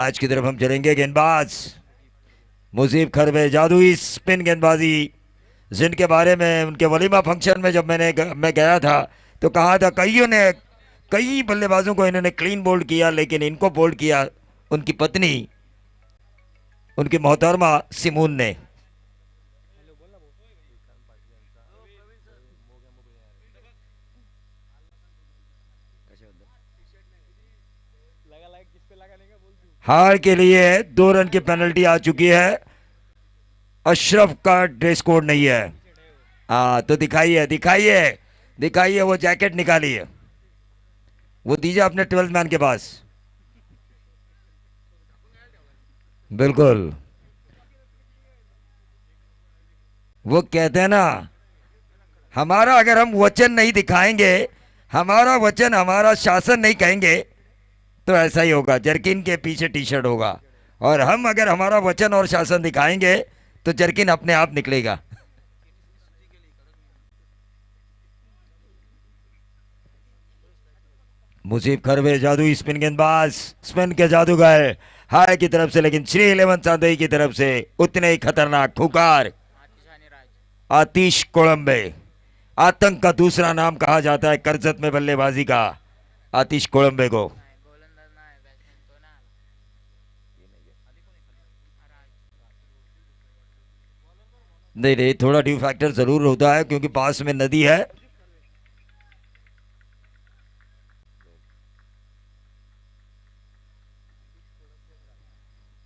आज की तरफ हम चलेंगे। गेंदबाज मुजीब खरवे, जादुई स्पिन गेंदबाजी, जिनके बारे में उनके वलीमा फंक्शन में जब मैं गया था तो कहा था कईयों ने, कई बल्लेबाजों को इन्होंने क्लीन बोल्ड किया, लेकिन इनको बोल्ड किया उनकी पत्नी, उनकी मोहतरमा सिमून ने। हार के लिए 2 रन की पेनल्टी आ चुकी है। अशरफ का ड्रेस कोड नहीं है। हाँ तो दिखाइए दिखाइए दिखाइए, वो जैकेट निकालिए, वो दीजिए अपने 12th मैन के पास। बिल्कुल, वो कहते हैं ना, हमारा अगर हम वचन नहीं दिखाएंगे, हमारा वचन हमारा शासन नहीं कहेंगे, तो ऐसा ही होगा, जर्किन के पीछे टी शर्ट होगा। और हम अगर हमारा वचन और शासन दिखाएंगे तो जर्किन अपने आप निकलेगा। मुजीब खरवे जादुई स्पिन गेंदबाज, स्पिन के जादूगर, हाय की तरफ से, लेकिन श्री 11 चांदई की तरफ से उतने ही खतरनाक खुकार आतिश कोलंबे। आतंक का दूसरा नाम कहा जाता है करजत में बल्लेबाजी का, आतिश कोलंबे को। नहीं नहीं, थोड़ा ड्यू फैक्टर जरूर होता है क्योंकि पास में नदी है।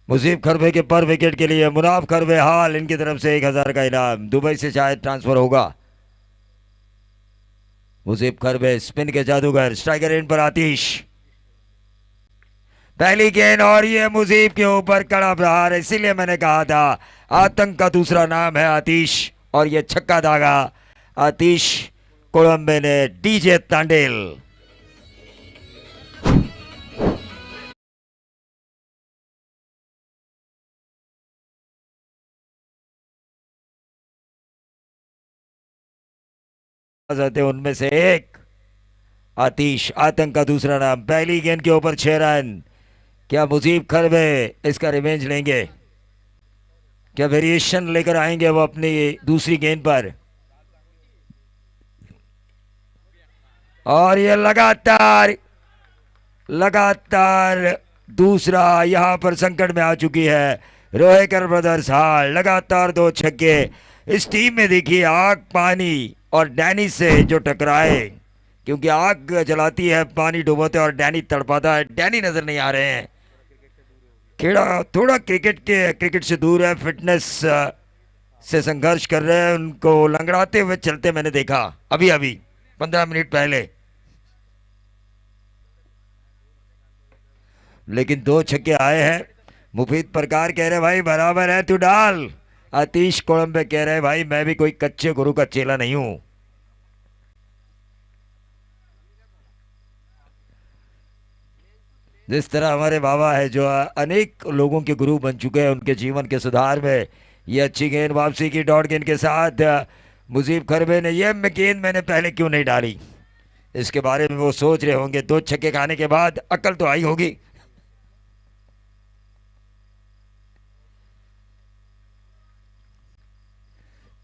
मुजीब खरवे के पर विकेट के लिए मुनाफ खरवे हाल, इनकी तरफ से 1,000 का इनाम, दुबई से शायद ट्रांसफर होगा। मुजीब खरवे स्पिन के जादूगर, स्ट्राइकर एंड पर आतिश, पहली गेंद और ये मुजीब के ऊपर कड़ा प्रहार, इसीलिए मैंने कहा था आतंक का दूसरा नाम है आतिश, और ये छक्का दागा आतिश कोलंबे ने, डीजे तांडेल। उनमें से एक आतिश, आतंक का दूसरा नाम, पहली गेंद के ऊपर 6 रन। क्या मुजीब खरवे इसका रिवेंज लेंगे? क्या वेरिएशन लेकर आएंगे वो अपनी दूसरी गेंद पर? और ये लगातार लगातार दूसरा यहां पर संकट में आ चुकी है रोहेकर ब्रदर्स हाल, लगातार 2 छक्के। इस टीम में देखिए आग पानी और डैनी से जो टकराए, क्योंकि आग जलाती है, पानी डुबोते और डैनी तड़पाता है। डैनी नजर नहीं आ रहे हैं, खेड़ा थोड़ा क्रिकेट से दूर है, फिटनेस से संघर्ष कर रहे हैं, उनको लंगड़ाते हुए चलते मैंने देखा अभी अभी 15 मिनट पहले। लेकिन 2 छक्के आए हैं। मुफीद प्रकार कह रहे भाई बराबर है तू डाल, आतिश कोलंबे कह रहे भाई मैं भी कोई कच्चे गुरु का चेला नहीं हूं। जिस तरह हमारे बाबा है जो अनेक लोगों के गुरु बन चुके हैं उनके जीवन के सुधार में, ये अच्छी गेंद वापसी की डॉट गेंद के साथ मुजीब खरबे ने, ये गेंद मैंने पहले क्यों नहीं डाली, इसके बारे में वो सोच रहे होंगे। 2 छक्के खाने के बाद अकल तो आई होगी।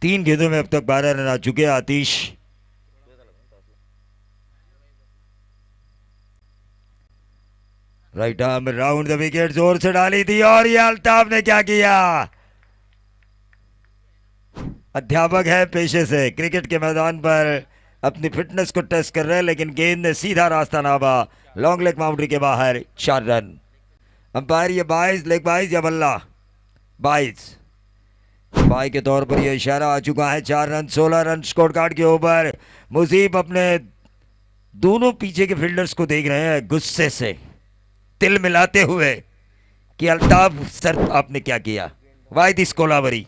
3 गेंदों में अब तक 12 रन आ चुके हैं Atish. Right arm round the wicket, जोर से डाली थी, और ये अल्ताफ ने क्या किया। अध्यापक है पेशे से, क्रिकेट के मैदान पर अपनी फिटनेस को टेस्ट कर रहे हैं, लेकिन गेंद ने सीधा रास्ता नापा, लॉन्ग लेग बाउंड्री के बाहर, 4 रन। अंपायर ये 22 लेग 22 या बल्ला 22 बाई के तौर पर यह इशारा आ चुका है। 4 रन, 16 रन स्कोर कार्ड के ऊपर। मुजीब अपने दोनों पीछे के फील्डर्स को देख रहे हैं गुस्से से, तिल मिलाते हुए कि अल्ताफ सर आपने क्या किया। वाई दिस कोलावरी,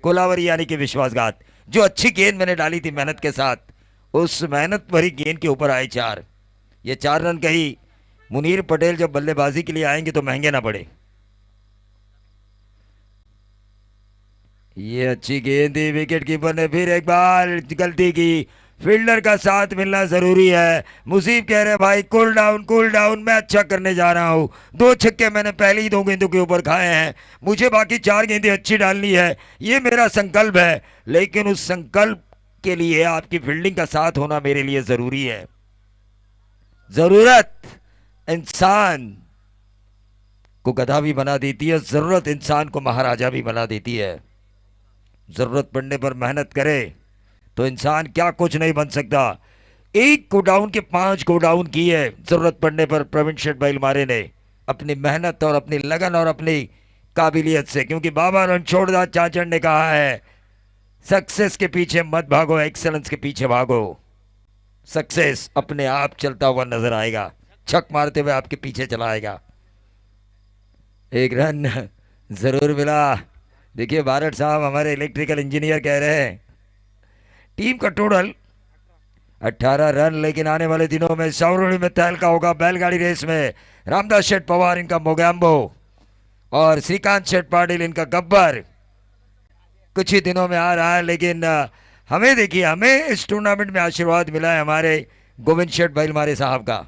कोलावरी यानी कि विश्वासघात। जो अच्छी गेंद मैंने डाली थी मेहनत के साथ, उस मेहनत भरी गेंद के ऊपर आए 4। ये 4 रन कहीं मुनीर पटेल जब बल्लेबाजी के लिए आएंगे तो महंगे ना पड़े। ये अच्छी गेंद थी, विकेट कीपर ने फिर एक बार गलती की, फील्डर का साथ मिलना जरूरी है। मुसीब कह रहे भाई कूल डाउन, मैं अच्छा करने जा रहा हूँ। 2 छक्के मैंने पहले ही 2 गेंदों के ऊपर खाए हैं, मुझे बाकी 4 गेंदें अच्छी डालनी है, ये मेरा संकल्प है। लेकिन उस संकल्प के लिए आपकी फील्डिंग का साथ होना मेरे लिए जरूरी है। जरूरत इंसान को गधा भी बना देती है, जरूरत इंसान को महाराजा भी बना देती है। जरूरत पड़ने पर मेहनत करे तो इंसान क्या कुछ नहीं बन सकता। 1 को डाउन के 5 को डाउन किए जरूरत पड़ने पर प्रवीण शेठ बैलमारे ने, अपनी मेहनत और अपनी लगन और अपनी काबिलियत से। क्योंकि बाबा रणछोड़दास चाचड़ ने कहा है, सक्सेस के पीछे मत भागो, एक्सेलेंस के पीछे भागो। सक्सेस अपने आप चलता हुआ नजर आएगा, छक मारते हुए आपके पीछे चला आएगा। 1 रन जरूर मिला। देखिए बारट साहब हमारे इलेक्ट्रिकल इंजीनियर कह रहे हैं टीम का टोटल 18 रन, लेकिन आने वाले दिनों में सौरणी में तहलका होगा। बैलगाड़ी रेस में रामदास शेठ पवार इनका मोगैम्बो और श्रीकांत शेठ पाटिल इनका गब्बर कुछ ही दिनों में आ रहा है। लेकिन हमें देखिए, हमें इस टूर्नामेंट में आशीर्वाद मिला है हमारे गोविंद शेठ बैलमारे साहब का।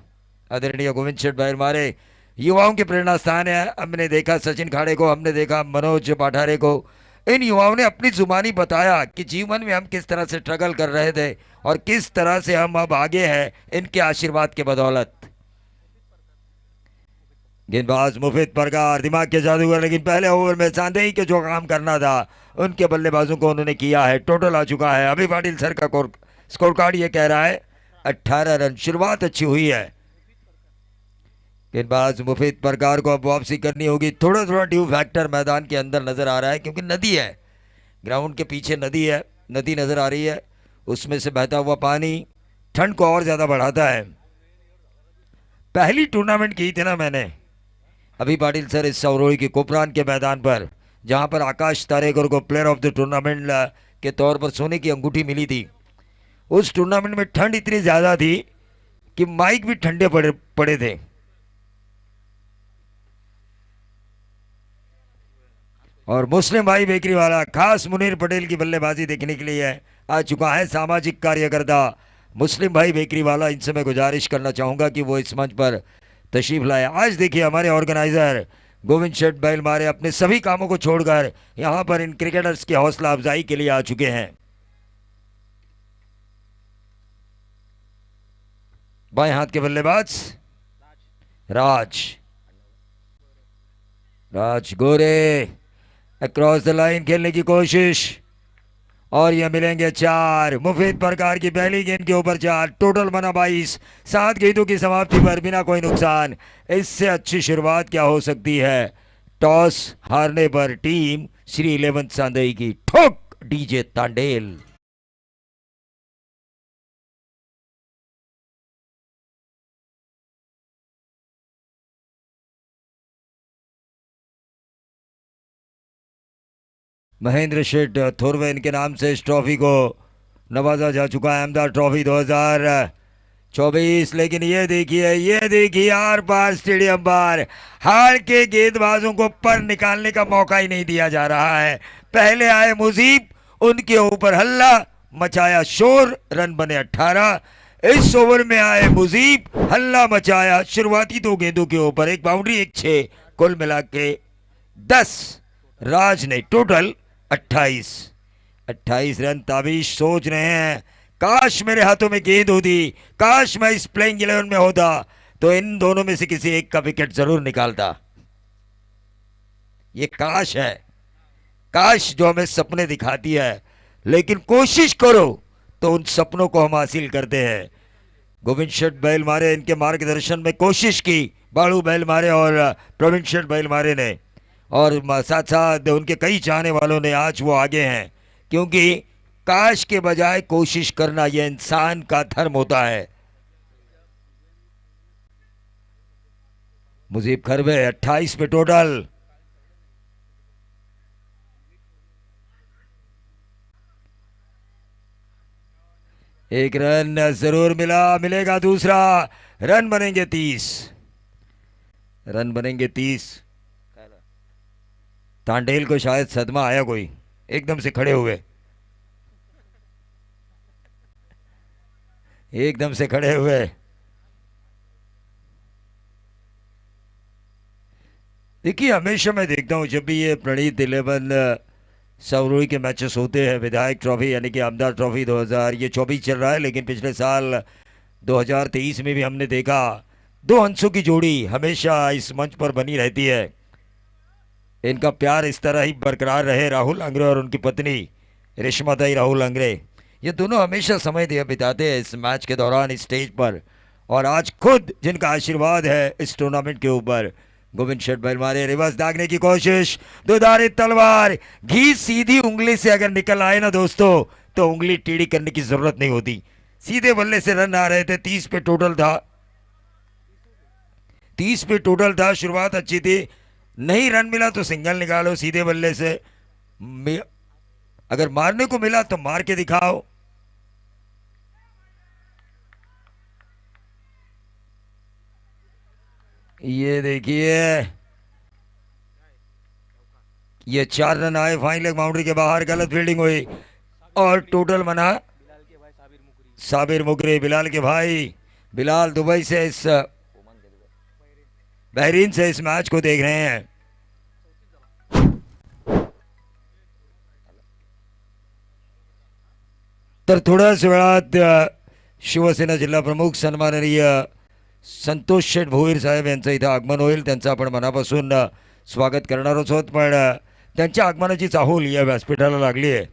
आदरणीय गोविंद शेठ बैलमारे युवाओं के प्रेरणा स्थान है। हमने देखा सचिन खाड़े को, हमने देखा मनोज पाठारे को। इन युवाओं ने अपनी जुबानी बताया कि जीवन में हम किस तरह से स्ट्रगल कर रहे थे और किस तरह से हम अब आगे हैं इनके आशीर्वाद के बदौलत। गेंदबाज मुफीद परगार दिमाग के जादूगर, लेकिन पहले ओवर में सांदेही के जो काम करना था उनके बल्लेबाजों को उन्होंने किया है। टोटल आ चुका है। अभी पाटिल सर का स्कोर कार्ड ये कह रहा है 18 रन। शुरुआत अच्छी हुई है। गेंदबाज मुफीद परगार को अब वापसी करनी होगी। थोड़ा थोड़ा ड्यू फैक्टर मैदान के अंदर नजर आ रहा है, क्योंकि नदी है, ग्राउंड के पीछे नदी है, नदी नजर आ रही है, उसमें से बहता हुआ पानी ठंड को और ज्यादा बढ़ाता है। पहली टूर्नामेंट की थी ना मैंने अभी पाटिल सर इस सौरोही के कोपरान के मैदान पर, जहां पर आकाश तारेकर को प्लेयर ऑफ द टूर्नामेंट के तौर पर सोने की अंगूठी मिली थी। उस टूर्नामेंट में ठंड इतनी ज्यादा थी कि माइक भी ठंडे पड़े थे। और मुस्लिम भाई बेकरी वाला खास मुनीर पटेल की बल्लेबाजी देखने के लिए आ चुका है। सामाजिक कार्यकर्ता मुस्लिम भाई बेकरी वाला, इनसे मैं गुजारिश करना चाहूंगा कि वो इस मंच पर तशरीफ लाए। आज देखिए हमारे ऑर्गेनाइजर गोविंद शेठ बैलमारे अपने सभी कामों को छोड़कर यहां पर इन क्रिकेटर्स की हौसला अफजाई के लिए आ चुके हैं। बाएं हाथ के बल्लेबाज राज गोरे अक्रॉस द लाइन खेलने की कोशिश, और ये मिलेंगे 4। मुफीद परगार की पहली गेंद के ऊपर 4, टोटल बना 22। 7 गेंदों की समाप्ति पर बिना कोई नुकसान। इससे अच्छी शुरुआत क्या हो सकती है। टॉस हारने पर टीम श्री 11 सांदई की ठोक डीजे तांडेल। महेंद्र शेठ थोरवे इनके नाम से इस ट्रॉफी को नवाजा जा चुका है, अहमदाबाद ट्रॉफी 2024। लेकिन ये देखिए आर पार स्टेडियम पर हार के गेंदबाजों को पर निकालने का मौका ही नहीं दिया जा रहा है। पहले आए मुजीब, उनके ऊपर हल्ला मचाया, शोर, रन बने 18। इस ओवर में आए मुजीब, हल्ला मचाया, शुरुआती 2 गेंदों के ऊपर 1 बाउंड्री 1 6, कुल मिला के 10। राज ने टोटल 28 रन। ताबीज सोच रहे हैं काश मेरे हाथों में गेंद होती, काश मैं इस प्लेइंग 11 में होता तो इन दोनों में से किसी एक का विकेट जरूर निकालता। ये काश है, काश जो हमें सपने दिखाती है, लेकिन कोशिश करो तो उन सपनों को हम हासिल करते हैं। गोविंद शेठ बैलमारे इनके मार्गदर्शन में कोशिश की बाड़ू बैलमारे और प्रवीण शेठ बैलमारे ने, और साथ साथ उनके कई चाहने वालों ने। आज वो आगे हैं, क्योंकि काश के बजाय कोशिश करना यह इंसान का धर्म होता है। मुजीब खरबे 28 पे टोटल। एक रन जरूर मिलेगा दूसरा। रन बनेंगे 30। तांडेल को शायद सदमा आया कोई, एकदम से खड़े हुए। एकदम से खड़े हुए। देखिए हमेशा मैं देखता हूँ जब भी ये प्रणीत 11 सवरूई के मैचेस होते हैं, विधायक ट्रॉफी यानी कि आमदार ट्रॉफी 2000, ये 24 चल रहा है, लेकिन पिछले साल 2023 में भी हमने देखा दो हंसों की जोड़ी हमेशा इस मंच पर बनी रहती है। इनका प्यार इस तरह ही बरकरार रहे। राहुल अंग्रे और उनकी पत्नी रेशमाताई राहुल अंग्रे, ये दोनों हमेशा समय दिया बिताते हैं इस मैच के दौरान इस स्टेज पर। और आज खुद जिनका आशीर्वाद है इस टूर्नामेंट के ऊपर, गोविंद शेठ बैल मारे, रिवर्स दागने की कोशिश, दुधारी तलवार, घी सीधी उंगली से अगर निकल आए ना दोस्तों तो उंगली टेढ़ी करने की जरूरत नहीं होती। सीधे बल्ले से रन आ रहे थे, 30 पे टोटल था, 30 पे टोटल था। शुरुआत अच्छी थी, नहीं रन मिला तो सिंगल निकालो सीधे बल्ले से, अगर मारने को मिला तो मार के दिखाओ। ये देखिए ये 4 रन आए फाइन लेग बाउंड्री के बाहर, गलत फील्डिंग हुई और टोटल बना साबिर मुगरे, बिलाल के भाई। बिलाल दुबई से इस बहरीन से इस मैच को देख रहे हैं। तर थोड्याच वेळात शिवसेना जिल्हा प्रमुख सन्माननीय संतोष शेठ भोईर साहेब यांचं इथं आगमन होईल। त्यांचं आपण मनापासून स्वागत करणारच आहोत, पण त्यांच्या आगमनाची चाहूल या व्यासपीठाला लागली आहे।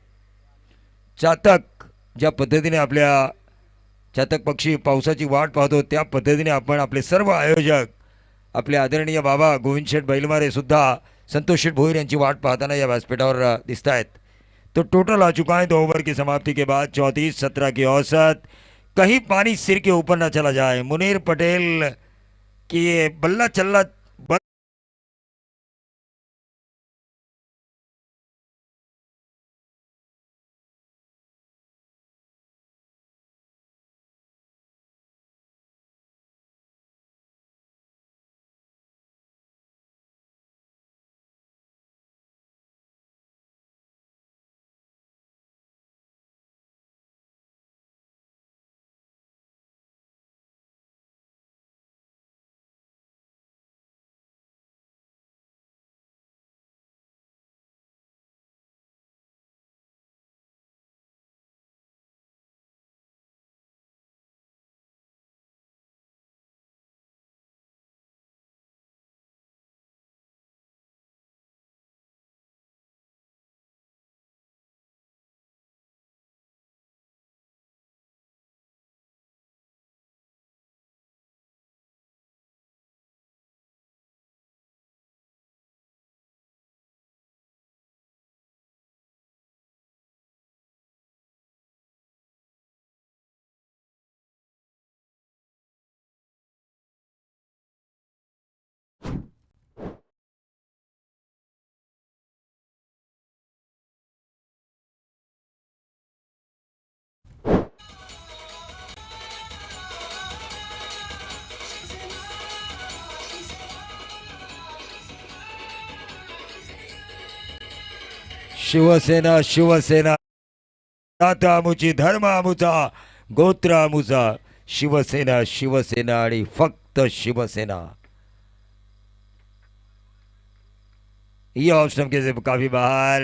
चातक ज्या पद्धतीने आपल्या चातक पक्षी पावसाची वाट पाहतो त्या पद्धतीने आपण आपले सर्व आयोजक आपले आदरणीय बाबा गोविंद शेठ बैलमारे सुद्धा संतोष शेठ भोईर यांची वाट पाहताना या व्यासपीठावर दिसत आहेत। तो टोटल आ चुका है 2 ओवर की समाप्ति के बाद 34-17 की औसत। कहीं पानी सिर के ऊपर ना चला जाए। मुनीर पटेल की ये बल्ला चल्ला शिवसेना शिवसेना जात आमुची, धर्म आमुचा, गोत्र आमुचा, शिवसेना शिवसेना आणि फक्त शिवसेना। ये ऑफ स्टंप के से काफी बाहर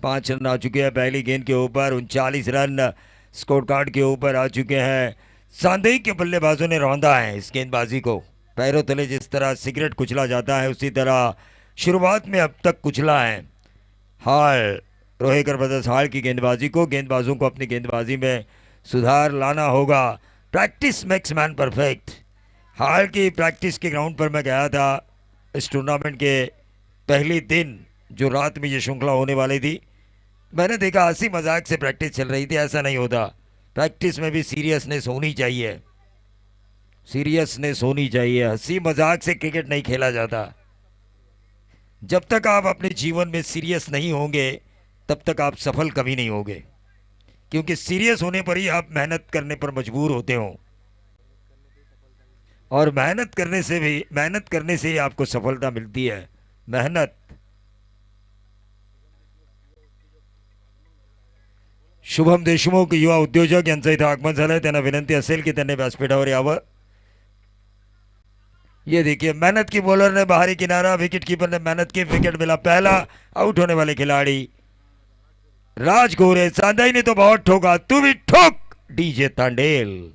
5 रन आ चुके हैं पहली गेंद के ऊपर। 39 रन स्कोर कार्ड के ऊपर आ चुके हैं। सांधई के बल्लेबाजों ने रौंदा है इस गेंदबाजी को। पैरों तले जिस तरह सिगरेट कुचला जाता है उसी तरह शुरुआत में अब तक कुचला है। हाल रोहेकर ब्रदर्स हाल की गेंदबाजी को, गेंदबाजों को अपनी गेंदबाजी में सुधार लाना होगा। Practice makes man perfect. हाल की प्रैक्टिस के ग्राउंड पर मैं गया था इस टूर्नामेंट के पहले दिन, जो रात में ये श्रृंखला होने वाली थी। मैंने देखा हंसी मजाक से प्रैक्टिस चल रही थी। ऐसा नहीं होता, प्रैक्टिस में भी सीरियसनेस होनी चाहिए, सीरियसनेस होनी चाहिए। हंसी मजाक से क्रिकेट नहीं खेला जाता। जब तक आप अपने जीवन में सीरियस नहीं होंगे तब तक आप सफल कभी नहीं होंगे, क्योंकि सीरियस होने पर ही आप मेहनत करने पर मजबूर होते हो, और मेहनत करने से ही आपको सफलता मिलती है। मेहनत शुभम देशमुख युवा उद्योजक यांचं इथं आगमन झालंय. त्यांना विनंती असेल की त्यांनी व्यासपीठावर यावं. ये देखिए मेहनत की बॉलर ने बाहरी किनारा, विकेट कीपर ने मेहनत की, विकेट मिला पहला. आउट होने वाले खिलाड़ी राज गोरे. सांदाई ने तो बहुत ठोका, तू भी ठोक डीजे तांडेल.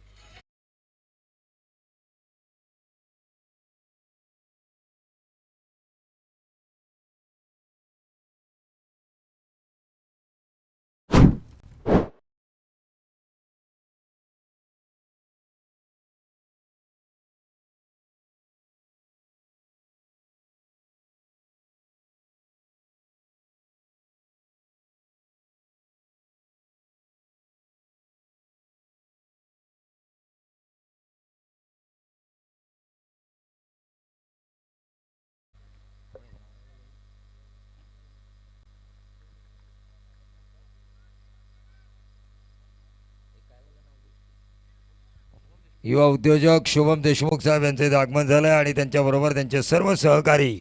युवा उद्योजक शुभम देशमुख साहेब यांचे आगमन झालंय आणि त्यांच्याबरोबर त्यांचे सर्व सहकारी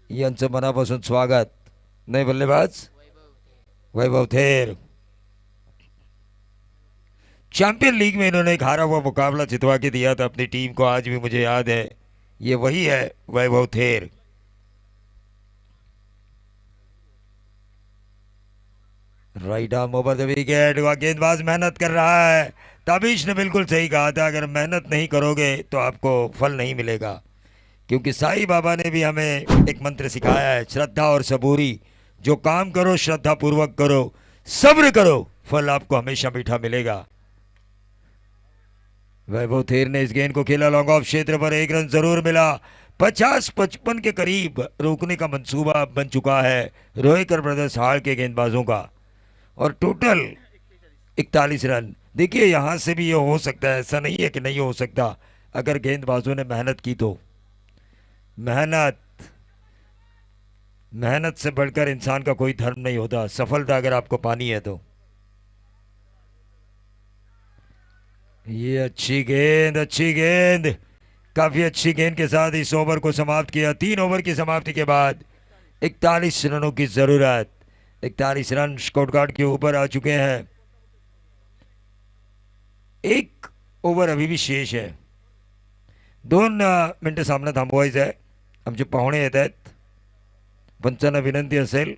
यांचं मनापासून स्वागत. नए बल्लेबाज वैभव थेर. चैंपियन लीग में इन्होंने एक हारा हुआ मुकाबला जितवा के दिया था अपनी टीम को, आज भी मुझे याद है. ये वही है वैभव थेर. Right arm over the wicket. गेंदबाज मेहनत कर रहा है. ताबिश ने बिल्कुल सही कहा था, अगर मेहनत नहीं करोगे तो आपको फल नहीं मिलेगा. क्योंकि साईं बाबा ने भी हमें एक मंत्र सिखाया है, श्रद्धा और सबूरी. जो काम करो श्रद्धा पूर्वक करो, सब्र करो, फल आपको हमेशा मीठा मिलेगा. वैभव थेर ने इस गेंद को खेला लॉन्ग ऑफ क्षेत्र पर. एक रन जरूर मिला. 50-55 के करीब रोकने का मंसूबा बन चुका है रोहेकर ब्रदर्स हाल के गेंदबाजों का, और टोटल 41 रन. देखिए यहां से भी ये हो सकता है, ऐसा नहीं है कि नहीं हो सकता अगर गेंदबाजों ने मेहनत की तो. मेहनत मेहनत से बढ़कर इंसान का कोई धर्म नहीं होता. सफलता अगर आपको पानी है तो. ये अच्छी गेंद, अच्छी गेंद, काफी अच्छी गेंद के साथ इस ओवर को समाप्त किया. 3 ओवर की समाप्ति के बाद 41 रनों की जरूरत. 41 रन स्कोर कार्ड के ऊपर आ चुके हैं. एक ओवर अभी भी शेष आहे. 2 मिनिटं सामना थांबवायचा आहे. आमचे पाहुणे येत आहेत. पंचांना विनंती असेल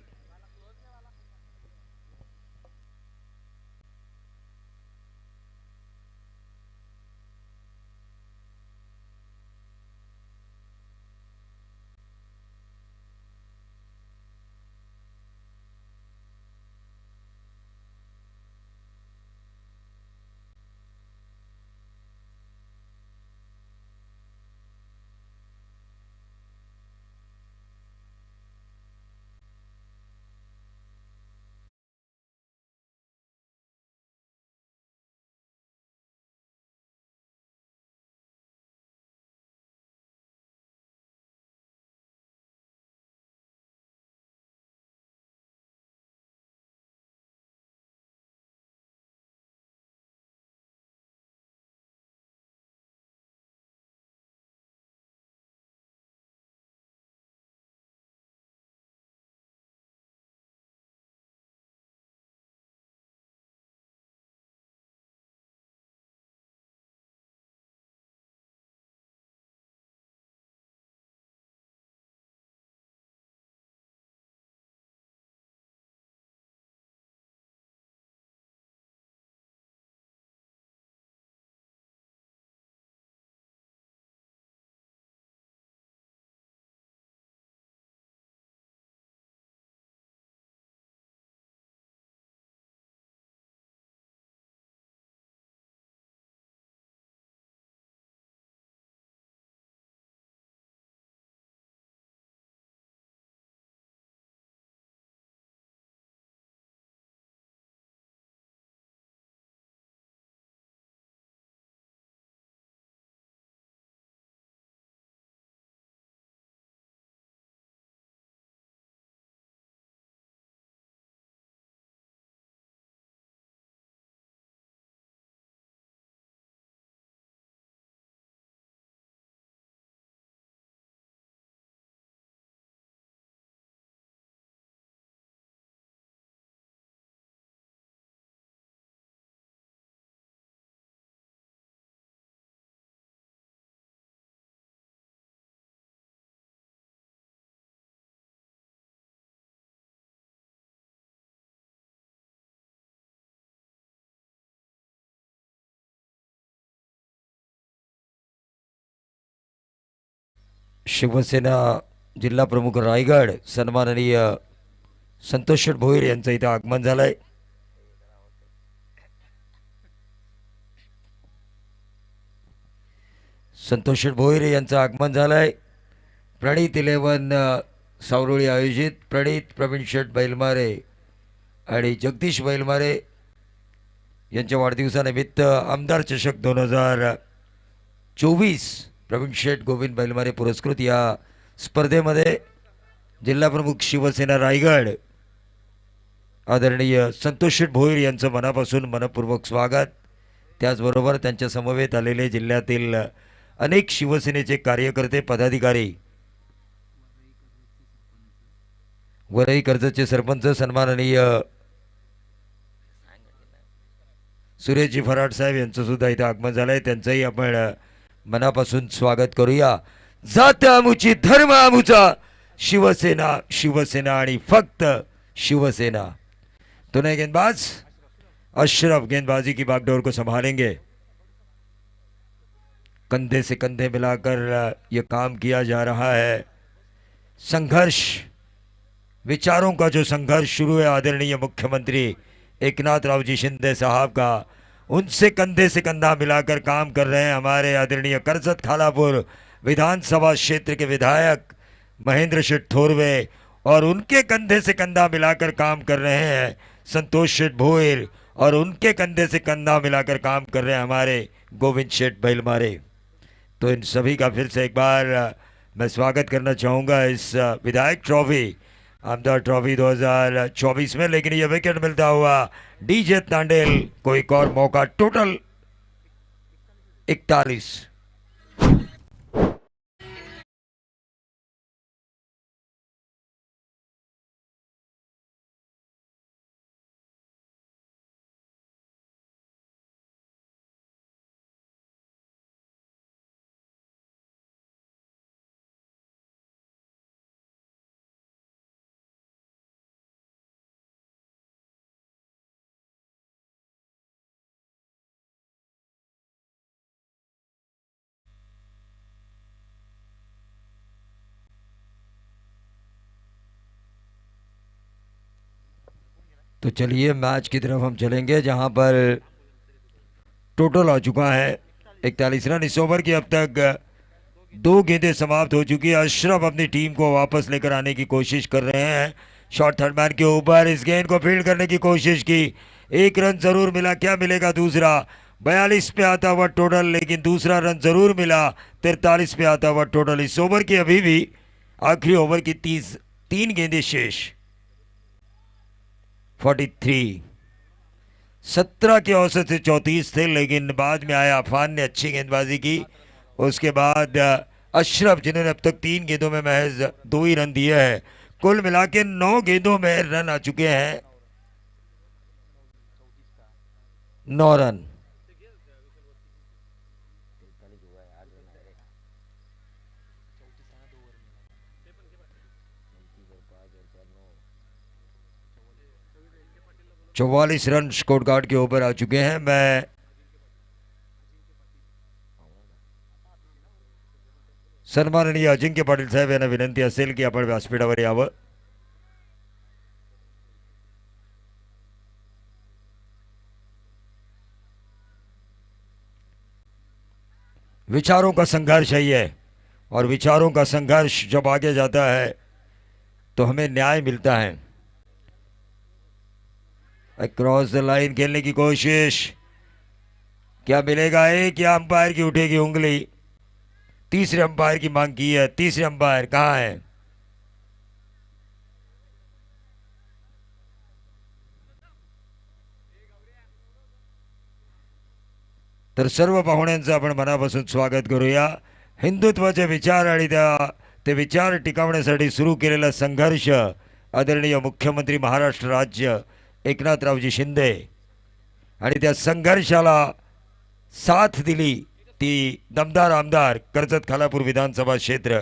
शिवसेना जिल्हा प्रमुख रायगड सन्माननीय संतोष भोईर यांचं इथं आगमन झालंय. संतोष भोईर यांचं आगमन झालंय. प्रणित 11 सावरोळी आयोजित प्रणित प्रवीण शेठ बैलमारे आणि जगदीश बैलमारे यांच्या वाढदिवसानिमित्त आमदार चषक 2024 प्रवीण शेठ गोविंद बैलमारे पुरस्कृत या स्पर्धेमध्ये जिल्हाप्रमुख शिवसेना रायगड आदरणीय संतोष शेठ भोईर यांचं मनापासून मनपूर्वक स्वागत. त्याचबरोबर त्यांच्या समवेत आलेले जिल्ह्यातील अनेक शिवसेनेचे कार्यकर्ते पदाधिकारी, वरई कर्जतचे सरपंच सन्माननीय सुरेशजी फराड साहेब यांचं सुद्धा इथं आगमन झालंय. त्यांचंही आपण मनापासून स्वागत करूया. जात आमुची धर्म आमुचा शिवसेना शिवसेना आणि फक्त शिवसेना. तो नए गेंदबाज अशरफ गेंदबाजी की बागडोर को संभालेंगे. कंधे से कंधे मिलाकर ये काम किया जा रहा है. संघर्ष, विचारों का जो संघर्ष शुरू है आदरणीय मुख्यमंत्री एकनाथराव जी शिंदे साहब का, उनसे कंधे से कंधा मिलाकर काम कर रहे हैं हमारे आदरणीय कर्जत खालापुर विधानसभा क्षेत्र के विधायक महेंद्र शेठ थोरवे, और उनके कंधे से कंधा मिलाकर काम कर रहे हैं संतोष शेठ भोईर, और उनके कंधे से कंधा मिलाकर काम कर रहे हैं हमारे गोविंद शेठ बैलमारे. तो इन सभी का फिर से एक बार मैं स्वागत करना चाहूँगा इस विधायक ट्रॉफी आमदार ट्रॉफी 2024 में. लेकिन ये विकेट मिलता हुआ डीजे तांडेल को एक और मौका. टोटल 41. तो चलिए मैच की तरफ हम चलेंगे जहां पर टोटल आ चुका है 41 रन. इस ओवर की अब तक 2 गेंदें समाप्त हो चुकी है. अशरफ अपनी टीम को वापस लेकर आने की कोशिश कर रहे हैं. शॉट थर्ड मैन के ऊपर इस गेंद को फील्ड करने की कोशिश की. 1 रन जरूर मिला. क्या मिलेगा दूसरा? 42 पे आता हुआ टोटल, लेकिन दूसरा रन जरूर मिला. 43 पे आता हुआ टोटल. इस ओवर की अभी भी आखिरी ओवर की 3 गेंदें शेष. 43. 17 के औसत से 34 थे, लेकिन बाद में आया अफान ने अच्छी गेंदबाजी की. उसके बाद अशरफ जिन्होंने अब तक 3 गेंदों में महज 2 ही रन दिए हैं. कुल मिला के 9 गेंदों में रन आ चुके हैं. 9 रन. चौवालीस रन स्कोर कार्ड के ऊपर आ चुके हैं. मैं सन्माननीय अजिंक्य पाटील साहेब यांना विनंती असेल की आपण व्यासपीठावर यावं. विचारों का संघर्ष है ये, और विचारों का संघर्ष जब आगे जाता है तो हमें न्याय मिलता है. क्रॉस द लाइन खेलने की कोशिश. क्या मिलेगा? एक या अंपायर की उठेगी उंगली. तीसरे अंपायर की मांग की है. तीसरे अंपायर कहाँ है? तर सर्व पाहुण्यांचं आपण मनापासून स्वागत करूया. हिंदुत्वाचे विचार आणि ते विचार टिकवण्यासाठी सुरू केलेला संघर्ष आदरणीय मुख्यमंत्री महाराष्ट्र राज्य एकनाथरावजी शिंदे, आणि त्या संघर्षाला साथ दिली ती दमदार आमदार कर्जत खालापूर विधानसभा क्षेत्र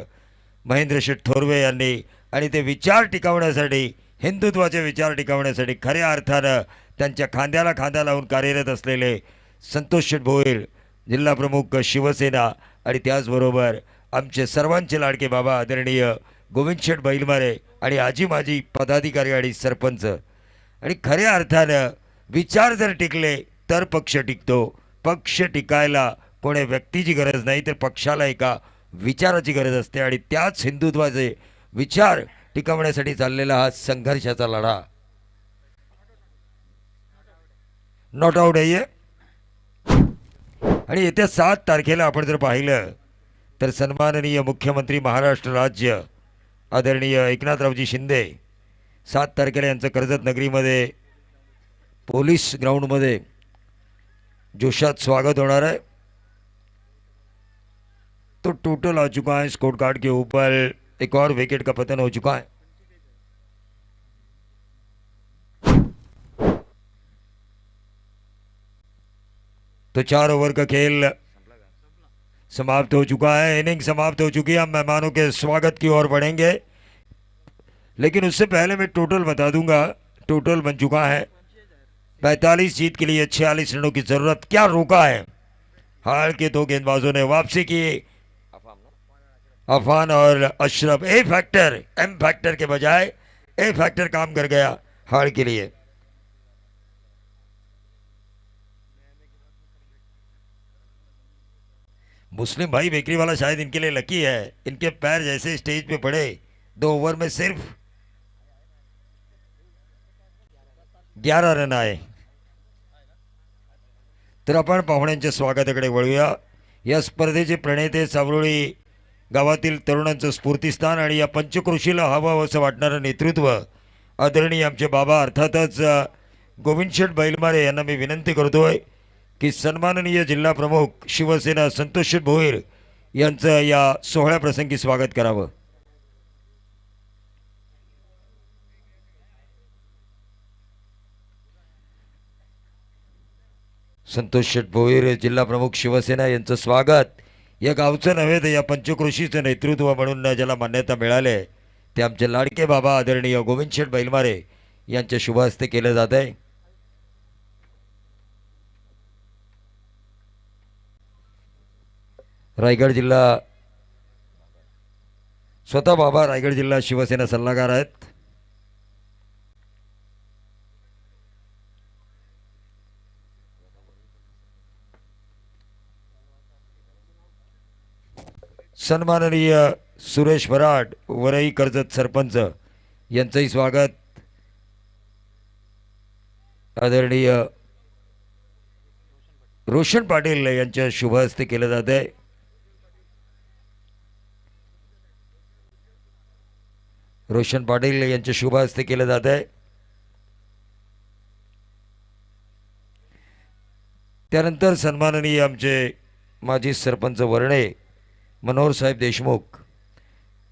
महेंद्र शेठ थोरवे यांनी. आणि ते विचार टिकवण्यासाठी, हिंदुत्वाचे विचार टिकवण्यासाठी खऱ्या अर्थानं त्यांच्या खांद्याला खांदा लावून कार्यरत असलेले संतोष शेठ भोईर जिल्हा प्रमुख शिवसेना, आणि त्याचबरोबर आमचे सर्वांचे लाडके बाबा आदरणीय गोविंद शेठ बैलमारे आणि आजी माजी पदाधिकारी आणि सरपंच. आणि खऱ्या अर्थानं विचार जर टिकले तर पक्ष टिकतो. पक्ष टिकायला कोणी व्यक्तीची गरज नाही तर पक्षाला एका विचाराची गरज असते. आणि त्याच हिंदुत्वाचे विचार टिकवण्यासाठी चाललेला हा संघर्षाचा लढा. नॉट आउट आहे. आणि येत्या 7 तारखेला आपण जर पाहिलं तर सन्माननीय मुख्यमंत्री महाराष्ट्र राज्य आदरणीय एकनाथरावजी शिंदे 7 तारखेला यांचं कर्जत नगरीमध्ये पोलीस ग्राउंडमध्ये जोशात स्वागत होणार है. तो टोटल आ चुका है. स्कोर कार्ड के ऊपर एक और विकेट का पतन हो चुका है. तो 4 ओवर का खेल समाप्त हो चुका है. इनिंग समाप्त हो चुकी है. हम मेहमानों के स्वागत की ओर बढ़ेंगे, लेकिन उससे पहले मैं टोटल बता दूंगा. टोटल बन चुका है 45 जीत के लिए 46 रनों की जरूरत. क्या रोका है? हार के 2 गेंदबाजों ने वापसी की. अफान और अशरफ. ए फैक्टर एम फैक्टर के बजाय ए फैक्टर काम कर गया हार के लिए. मुस्लिम भाई बेकरी वाला शायद इनके लिए लकी है. इनके पैर जैसे स्टेज पे पड़े 2 ओवर में सिर्फ 11 रन आए. तर आपण पाहुण्यांच्या स्वागताकडे वळूया. या स्पर्धेचे प्रणेते सावरोळी गावातील तरुणांचं स्फूर्तिस्थान आणि या पंचक्रोशीला हवं असं वाटणारं नेतृत्व आदरणीय आमचे बाबा अर्थातच गोविंद शेठ बैलमारे यांना मी विनंती करतोय की सन्माननीय जिल्हा प्रमुख शिवसेना संतोष शेठ भोईर यांचं या सोहळ्याप्रसंगी स्वागत करावं. संतोष शेठ भोईर जिल्हा प्रमुख शिवसेना यांचं स्वागत. या गावचं नव्हे तर या पंचक्रोशीचं नेतृत्व म्हणून ज्याला मान्यता मिळाली आहे ते आमचे लाडके बाबा आदरणीय गोविंद शेठ बैलमारे यांच्या शुभ हस्ते केलं जात आहे. रायगड जिल्हा स्वतः बाबा रायगड जिल्हा शिवसेना सल्लागार आहेत. सन्माननीय सुरेश वराड वरई कर्जत सरपंच यांचंही स्वागत. आदरणीय रोशन पाटील यांच्या शुभ हस्ते केलं जात आहे. रोशन पाटील यांच्या शुभ हस्ते केलं जात आहे. त्यानंतर सन्माननीय आमचे माजी सरपंच वर्णे मनोहर साहेब देशमुख,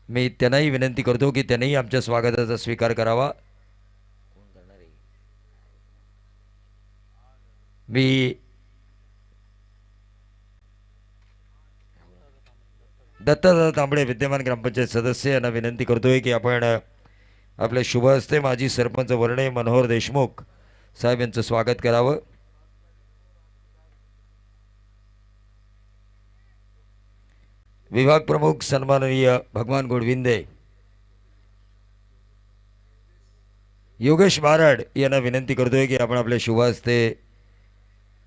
मी त्यांनाही विनंती करतो की त्यांनीही आमच्या स्वागताचा स्वीकार करावा. मी दत्तादादा तांबडे विद्यमान ग्रामपंचायत सदस्य यांना विनंती करतोय की आपण आपल्या शुभ हस्ते माजी सरपंच वर्णे मनोहर देशमुख साहेब यांचं स्वागत करावं. विभाग प्रमुख सन्माननीय भगवान गोडविंदे, योगेश बारड यांना विनंती करतोय की आपण आपल्या शुभ हस्ते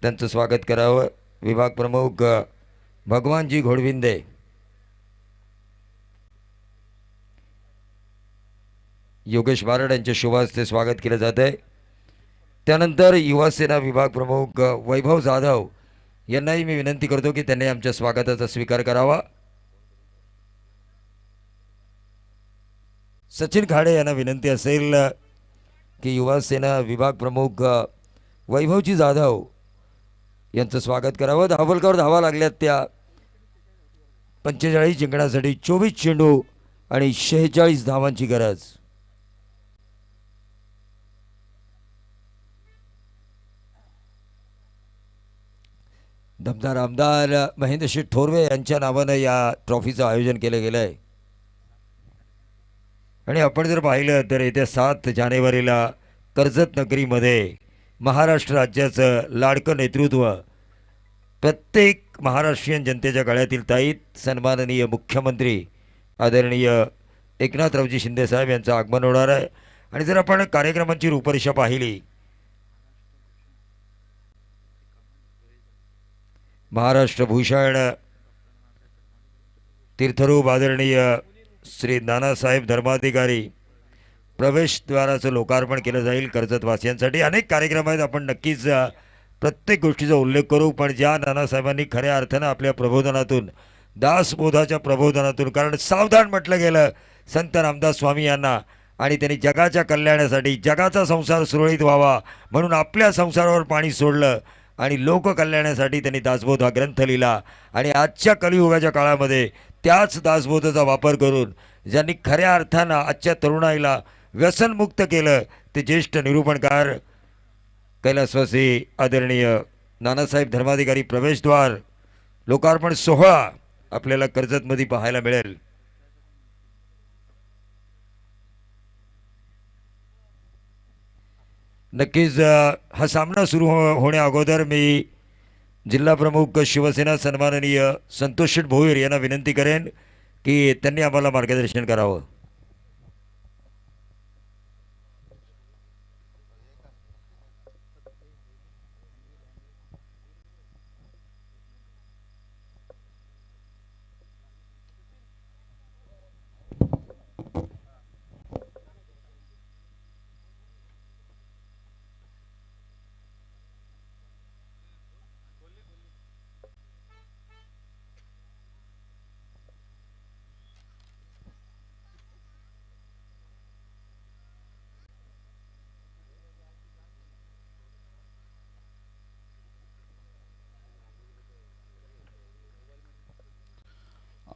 त्यांचं स्वागत करावं. विभाग प्रमुख भगवानजी घोडविंदे, योगेश बारड यांच्या शुभ हस्ते स्वागत केलं जात आहे. त्यानंतर युवा सेना विभाग प्रमुख वैभव जाधव यांनाही मी विनंती करतो की त्यांनी आमच्या स्वागताचा स्वीकार करावा. सचिन खाडे यांना विनंती असेल की युवा सेना विभाग प्रमुख वैभवजी जाधव यांचं स्वागत करावं. धावलकर धावा लागल्यात त्या 45 जिंकण्यासाठी 24 चेंडू आणि 46 धावांची गरज. दमदार आमदार महेंद्रशेठ थोरवे यांच्या नावानं या ट्रॉफीचं आयोजन केलं गेलं आहे. आणि आपण जर पाहिलं तर येत्या 7 जानेवारीला कर्जत नगरीमध्ये महाराष्ट्र राज्याचं लाडकं नेतृत्व प्रत्येक महाराष्ट्रीयन जनतेच्या गळ्यातील ताईत सन्माननीय मुख्यमंत्री आदरणीय एकनाथरावजी शिंदेसाहेब यांचं आगमन होणार आहे. आणि जर आपण कार्यक्रमांची रूपरेषा पाहिली, महाराष्ट्र भूषण तीर्थरूप आदरणीय श्री नानासाहेब धर्माधिकारी प्रवेशद्वाराचं लोकार्पण केलं जाईल कर्जतवासियांसाठी. अनेक कार्यक्रम आहेत, आपण नक्कीच प्रत्येक गोष्टीचा उल्लेख करू. पण ज्या नानासाहेबांनी खऱ्या अर्थानं आपल्या प्रबोधनातून, दासबोधाच्या प्रबोधनातून, कारण सावधान म्हटलं गेलं संत रामदास स्वामी यांना, आणि त्यांनी जगाच्या कल्याणासाठी, जगाचा संसार सुरळीत व्हावा म्हणून आपल्या संसारावर पाणी सोडलं आणि लोककल्याणासाठी त्यांनी दासबोध हा ग्रंथ लिहिला. आणि आजच्या कलियुगाच्या काळामध्ये त्याच दासबोधाचा वापर करून ज्यांनी खऱ्या अर्थानं आजच्या तरुणाईला व्यसनमुक्त केलं ते ज्येष्ठ निरूपणकार कैलासवासी आदरणीय नानासाहेब धर्माधिकारी प्रवेशद्वार लोकार्पण सोहळा आपल्याला कर्जतमध्ये पाहायला मिळेल. नक्कीच हा सामना सुरू होण्या अगोदर मी जिल्हा प्रमुख शिवसेना सन्माननीय संतोष शेठ भोईर यांना विनंती करेन की त्यांनी आम्हाला मार्गदर्शन करावं.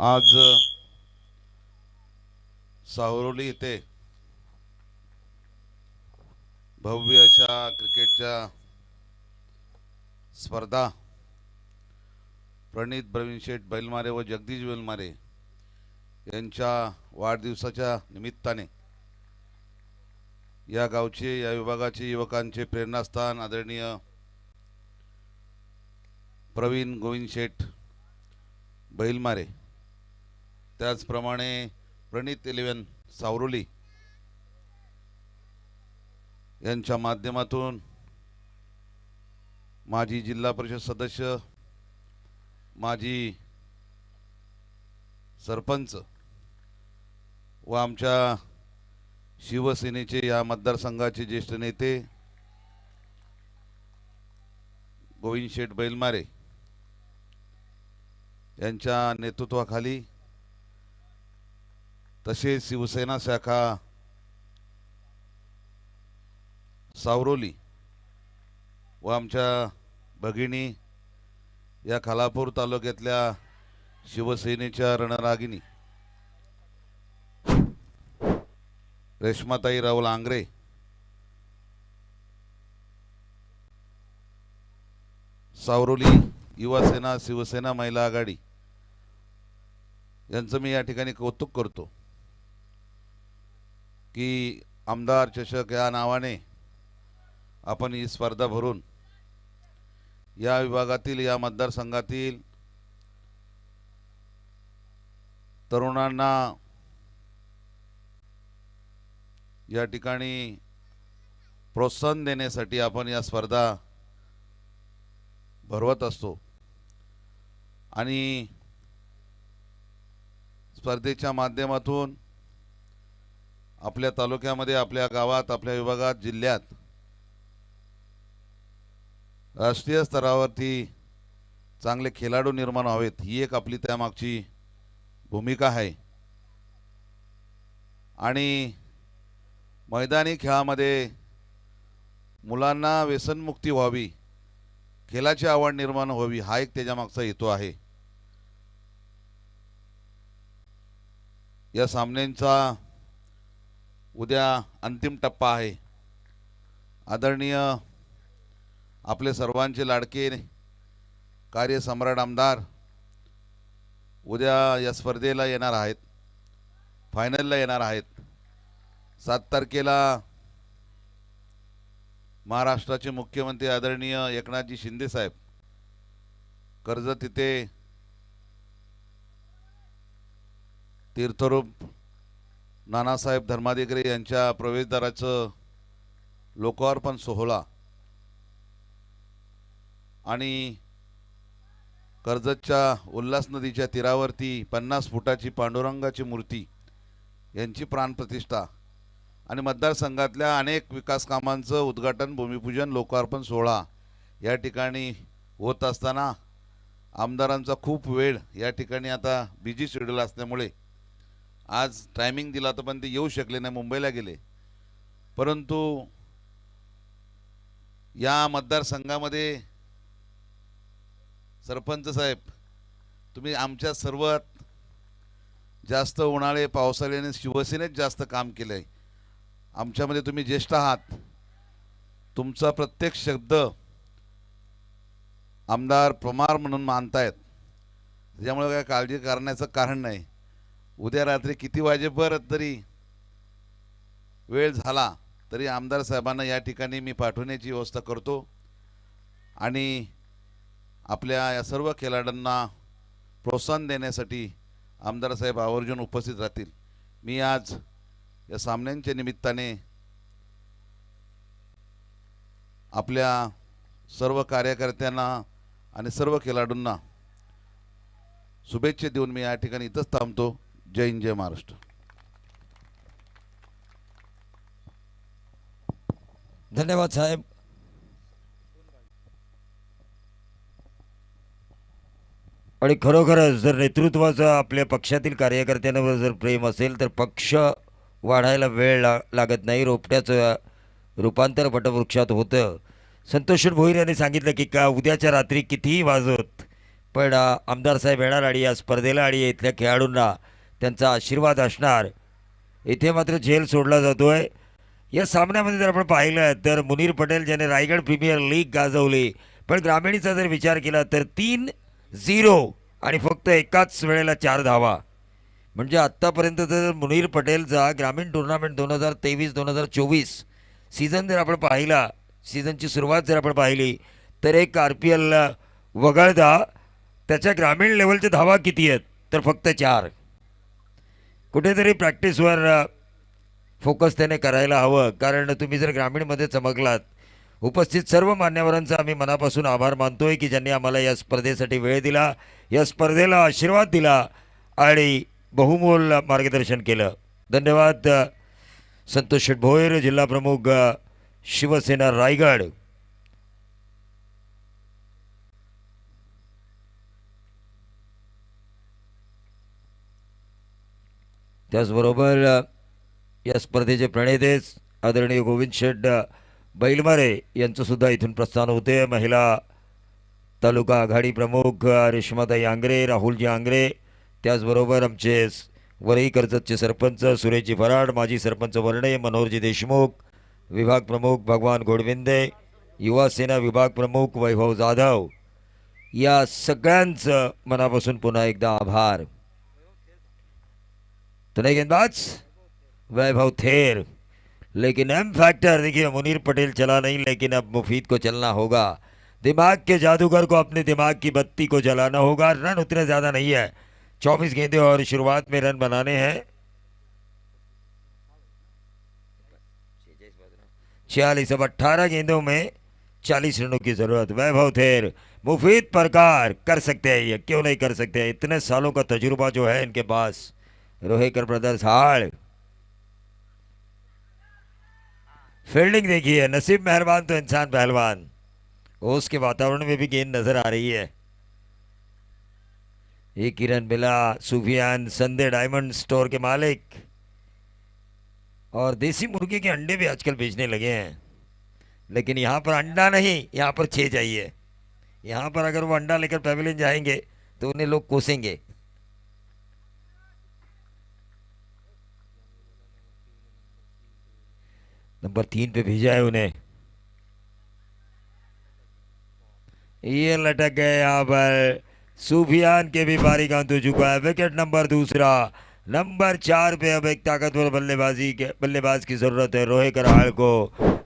आज सावरोली येथे भव्य अशा क्रिकेटच्या स्पर्धा प्रणित प्रवीण शेठ बैलमारे व जगदीश बैलमारे यांच्या वाढदिवसाच्या निमित्ताने या गावचे, या विभागाचे युवकांचे प्रेरणास्थान आदरणीय प्रवीण गोविंद शेठ बैलमारे, त्याचप्रमाणे प्रणित 11 सावरोली यांच्या माध्यमातून माजी जिल्हा परिषद सदस्य, माजी सरपंच व आमच्या शिवसेनेचे या मतदारसंघाचे ज्येष्ठ नेते गोविंद शेठ बैलमारे यांच्या नेतृत्वाखाली, तसेच शिवसेना शाखा सावरोली व आमच्या भगिनी या खालापूर तालुक्यातल्या शिवसेनेच्या रणरागिणी रेश्माताई राहुल आंग्रे, सावरोली युवासेना शिवसेना महिला आघाडी यांचं मी या ठिकाणी कौतुक करतो की आमदार चषक या नावाने आपण ही स्पर्धा भरून या विभागातील, या मतदारसंघातील तरुणांना या ठिकाणी प्रोत्साहन देण्यासाठी आपण या स्पर्धा भरवत असतो. आणि स्पर्धेच्या माध्यमातून आपल्या तालुक्यामध्ये, आपल्या गावात, आपल्या विभागात, जिल्ह्यात, राष्ट्रीय स्तरावरती चांगले खेळाडू निर्माण व्हावेत, ही एक आपली त्यामागची भूमिका आहे. आणि मैदानी खेळामध्ये मुलांना व्यसनमुक्ती व्हावी, खेळाची आवड निर्माण व्हावी, हा एक त्याच्यामागचा हेतू आहे. या सामन्यांचा उद्या अंतिम टप्पा आहे. आदरणीय आपले सर्वांचे लाडके कार्यसम्राट आमदार उद्या या स्पर्धेला येणार आहेत, फायनलला येणार आहेत. 7 तारखेला महाराष्ट्राचे मुख्यमंत्री आदरणीय एकनाथजी शिंदे साहेब कर्जत तिथे तीर्थरूप नानासाहेब धर्माधिकारी यांच्या प्रवेशद्वाराचं लोकार्पण सोहळा आणि कर्जतच्या उल्हास नदीच्या तीरावरती 50 फुटाची पांडुरंगाची मूर्ती यांची प्राणप्रतिष्ठा आणि मतदारसंघातल्या अनेक विकास कामांचं उद्घाटन, भूमिपूजन, लोकार्पण सोहळा या ठिकाणी होत असताना आमदारांचा खूप वेळ या ठिकाणी आता बिझी शेड्यूल असल्यामुळे आज टायमिंग दिला तर पण ते येऊ शकले नाही, मुंबईला गेले. परंतु या मतदारसंघामध्ये सरपंच साहेब, तुम्ही आमच्या सर्वात जास्त उन्हाळे पावसाळ्याने शिवसेनेत जास्त काम केलं आहे. आमच्यामध्ये तुम्ही ज्येष्ठ आहात, तुमचा प्रत्येक शब्द आमदार प्रमार म्हणून मानतायत, त्याच्यामुळे काय काळजी करण्याचं कारण नाही. उद्या रात्री किती वाजेपर्यंत तरी वेळ झाला तरी आमदार साहेबांना या ठिकाणी मी पाठवण्याची व्यवस्था करतो आणि आपल्या या सर्व खेळाडूंना प्रोत्साहन देण्यासाठी आमदार साहेब आवर्जून उपस्थित राहतील. मी आज या सामन्यांच्या निमित्ताने आपल्या सर्व कार्यकर्त्यांना आणि सर्व खेळाडूंना शुभेच्छा देऊन मी या ठिकाणी इथंच थांबतो. जय हिंद, जय महाराष्ट्र. धन्यवाद साहेब. आणि खरोखरच जर नेतृत्वाचं आपल्या पक्षातील कार्यकर्त्यांवर जर प्रेम असेल तर पक्ष वाढायला वेळ लागत नाही. रोपट्याचं रूपांतर वटवृक्षात होतं. संतोष भोईर यांनी सांगितलं की का उद्याच्या रात्री कितीही वाजवत पण आमदार साहेब येणार आणि या स्पर्धेला आणि इथल्या खेळाडूंना त्यांचा आशीर्वाद असणार. इथे मात्र झेल सोडला जातोय. या सामन्यामध्ये जर आपण पाहिलं तर मुनीर पटेल ज्याने रायगड प्रीमियर लीग गाजवली, पण ग्रामीणचा जर विचार केला तर 3-0 आणि फक्त एकाच वेळेला 4 धावा. म्हणजे आत्तापर्यंत जर मुनीर पटेलचा ग्रामीण टुर्नामेंट 2023-2024 सीझन जर आपण पाहिला, सीझनची सुरुवात जर आपण पाहिली तर एक RPL वगळता त्याच्या ग्रामीण लेवलच्या धावा किती आहेत तर फक्त 4. कुठेतरी प्रॅक्टिसवर फोकस त्याने करायला हवं, कारण तुम्ही जर ग्रामीणमध्ये चमकलात. उपस्थित सर्व मान्यवरांचा आम्ही मनापासून आभार मानतोय की ज्यांनी आम्हाला या स्पर्धेसाठी वेळ दिला, या स्पर्धेला आशीर्वाद दिला आणि बहुमोल मार्गदर्शन केलं. धन्यवाद संतोष भोईर, जिल्हा प्रमुख शिवसेना रायगड. त्याचबरोबर या स्पर्धेचे प्रणेतेच आदरणीय गोविंद शेठ बैलमारे यांचंसुद्धा इथून प्रस्थान होते. महिला तालुका आघाडी प्रमुख रेश्माताई आंग्रे, राहुलजी आंग्रे, त्याचबरोबर आमचे वरई कर्जतचे सरपंच सुरेशजी फराड, माजी सरपंच वर्णे, मनोहरजी देशमुख, विभाग प्रमुख भगवान गोडविंदे, युवा सेना विभाग प्रमुख वैभव जाधव, या सगळ्यांचं मनापासून पुन्हा एकदा आभार. तो नए गेंदबाज वैभव थेर, लेकिन एम फैक्टर देखिए मुनीर पटेल चला नहीं, लेकिन अब मुफीद को चलना होगा. दिमाग के जादूगर को अपने दिमाग की बत्ती को जलाना होगा. रन उतने ज़्यादा नहीं है, 24 गेंदें और शुरुआत में रन बनाने हैं. 46 अब 18 गेंदों में 40 रनों की ज़रूरत. वैभव थेर, मुफीद प्रकार कर सकते हैं, ये क्यों नहीं कर सकते. इतने सालों का तजुर्बा जो है इनके पास. रोहेकर ब्रदर्स हार्ड फील्डिंग देखिए. नसीब मेहरबान तो इंसान पहलवान. ओस के वातावरण में भी गेंद नजर आ रही है. ये किरण बिला, सुफियान संदे डायमंड स्टोर के मालिक, और देसी मुर्गे के अंडे भी आजकल बेचने लगे हैं. लेकिन यहाँ पर अंडा नहीं, यहाँ पर 6 चाहिए. यहाँ पर अगर वो अंडा लेकर पैवेलियन जाएंगे तो उन्हें लोग कोसेंगे. नंबर 3 पे भेजा है उन्हें. ये लटक गए यहाँ पर. सुफियान के भी बारी गांव हो चुका है. Wicket number 2. नंबर 4 पे अब एक ताकतवर बल्लेबाज की जरूरत है रोहेकर हाल को.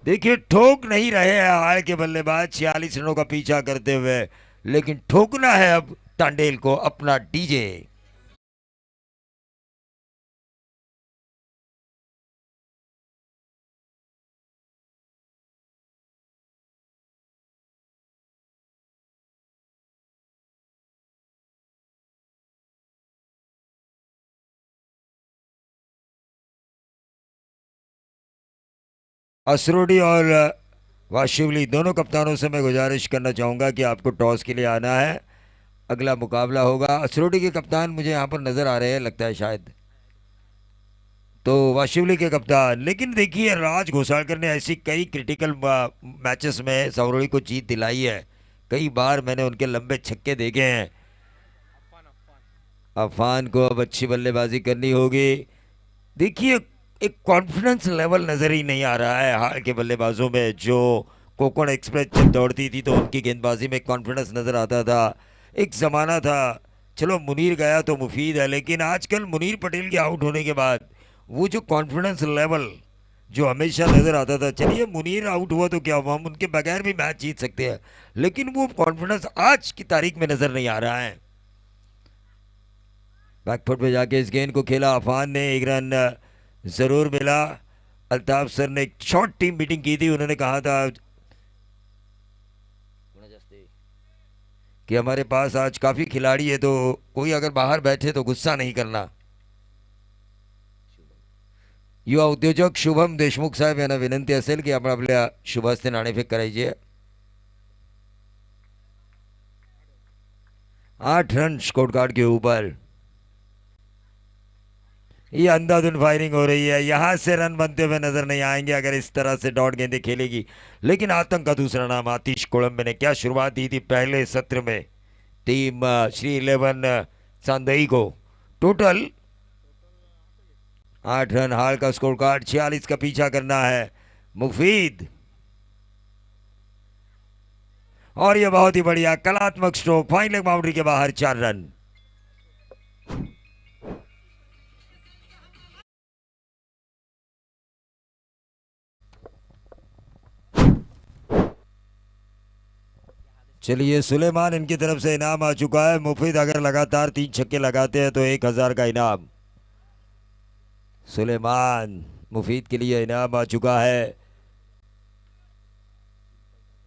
देखिए ठोक नहीं रहे हैं हाल के बल्लेबाज. 46 रनों का पीछा करते हुए लेकिन ठोकना है अब तांडेल को अपना डीजे। असरोडी और वाशिवली दोनों कप्तानों से मैं गुजारिश करना चाहूँगा कि आपको टॉस के लिए आना है। अगला मुकाबला होगा। असरोडी के कप्तान मुझे यहाँ पर नज़र आ रहे हैं, लगता है शायद तो वाशिवली के कप्तान। लेकिन देखिए, राज घोसालकर ने ऐसी कई क्रिटिकल मैचेस में सवरोड़ी को जीत दिलाई है। कई बार मैंने उनके लंबे छक्के देखे हैं। अफान को अब अच्छी बल्लेबाजी करनी होगी। देखिए, एक कॉन्फिडेंस लेवल नज़र ही नहीं आ रहा है हाल के बल्लेबाजों में। जो कोकण एक्सप्रेस जब दौड़ती थी तो उनकी गेंदबाजी में कॉन्फिडेंस नज़र आता था। एक ज़माना था, चलो मुनीर गया तो मुफीद है, लेकिन आजकल मुनीर पटेल के आउट होने के बाद वो जो कॉन्फिडेंस लेवल जो हमेशा नज़र आता था, चलिए मुनीर आउट हुआ तो क्या हुआ, हम उनके बगैर भी मैच जीत सकते हैं, लेकिन वो कॉन्फिडेंस आज की तारीख में नज़र नहीं आ रहा है। बैकफुट पे जाके इस गेंद को खेला अफान ने, एक रन ज़रूर मिला। अल्ताफ सर ने एक शॉर्ट टीम मीटिंग की थी, उन्होंने कहा था कि हमारे पास आज काफ़ी खिलाड़ी है, तो कोई अगर बाहर बैठे तो गुस्सा नहीं करना। युवा उद्योजक शुभम देशमुख साहेब यांना विनंती असेल की आपण आपल्या शुभ हस्ते नाणेफेक करायची आहे। 8 रन स्कोर कार्ड के ऊपर ये अंधाधुन फायरिंग हो रही है। यहां से रन बनते हुए नजर नहीं आएंगे अगर इस तरह से डॉट गेंदें खेलेगी। लेकिन आतंक का दूसरा नाम आतिश कोलंबे ने क्या शुरुआत दी थी पहले सत्र में टीम श्री 11 सांदई को। टोटल 8 रन, हाल का स्कोर कार्ड 46 का पीछा करना है मुफीद। और यह बहुत ही बढ़िया कलात्मक स्ट्रोक, फाइन लेग बाउंड्री के बाहर 4 रन। चलिए, सुलेमान इनकी तरफ से इनाम आ चुका है। मुफीद अगर लगातार 3 छक्के लगाते हैं तो 1000 का इनाम सुलेमान मुफीद के लिए इनाम आ चुका है।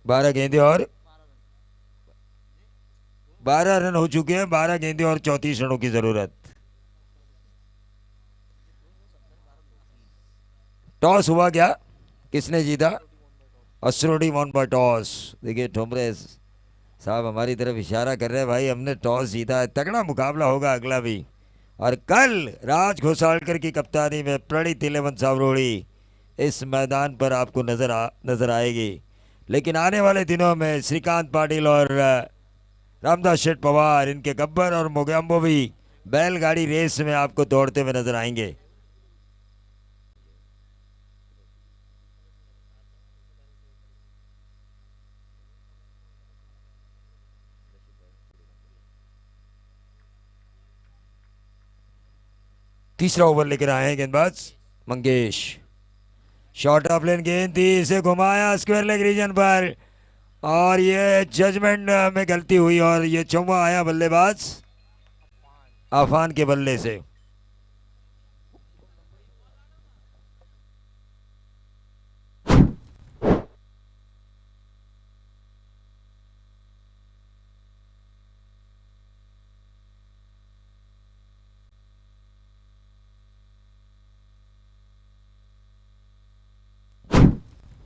12 गेंदे और 12 रन हो चुके हैं। 12 गेंदे और 34 रनों की जरूरत। टॉस हुआ क्या, किसने जीता? असरोडी वॉन बाय टॉस। देखिए ठोमरे साहब हमारी तरफ इशारा कर रहे हैं, भाई हमने टॉस जीता है। तगड़ा मुकाबला होगा अगला भी। और कल राज घोसालकर की कप्तानी में प्रणीत 11 सावरोड़ी इस मैदान पर आपको नजर आएगी। लेकिन आने वाले दिनों में श्रीकांत पाटिल और रामदास शेठ पवार, इनके गब्बर और मोगैम्बो भी बैलगाड़ी रेस में आपको दौड़ते हुए नजर आएंगे। तीसरा ओवर लेकर आए हैं गेंदबाज मंगेश। शॉर्ट ऑफ लेन गेंद थी, इसे घुमाया स्क्वायर लेग रीजन पर और ये जजमेंट में गलती हुई और ये चौवा आया बल्लेबाज आफान के बल्ले से।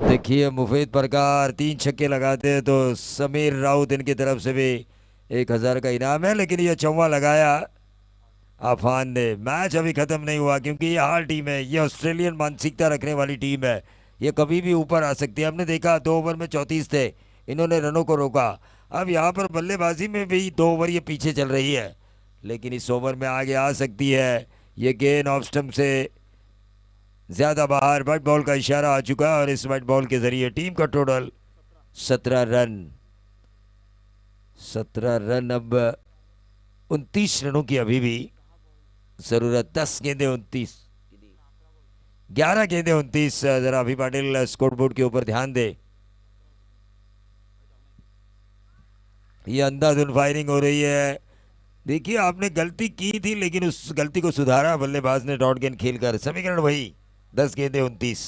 देखिए मुफीद प्रकार 3 छक्के लगाते हैं तो समीर राउत इनकी तरफ से भी 1000 का इनाम है। लेकिन ये चौवा लगाया आफान ने। मैच अभी खत्म नहीं हुआ क्योंकि ये हार टीम है, ये ऑस्ट्रेलियन मानसिकता रखने वाली टीम है, ये कभी भी ऊपर आ सकती है। हमने देखा 2 ओवर में 34 थे, इन्होंने रनों को रोका। अब यहाँ पर बल्लेबाजी में भी 2 ओवर ये पीछे चल रही है, लेकिन इस ओवर में आगे आ सकती है। ये गेंद ऑफ स्टंप से ज्यादा बाहर, वाइट बॉल का इशारा आ चुका है और इस वाइट बॉल के जरिए टीम का टोटल 17 रन। 17 रन। अब 29 रनों की अभी भी जरूरत। 10 गेंदे 29, 11 गेंदे 29। जरा अभी पाटिल स्कोर बोर्ड के ऊपर ध्यान दे। ये अंधाधुंध फायरिंग हो रही है। देखिए आपने गलती की थी लेकिन उस गलती को सुधारा बल्लेबाज ने डॉट गेंद खेलकर। समीकरण वही 10 गेंदे 29।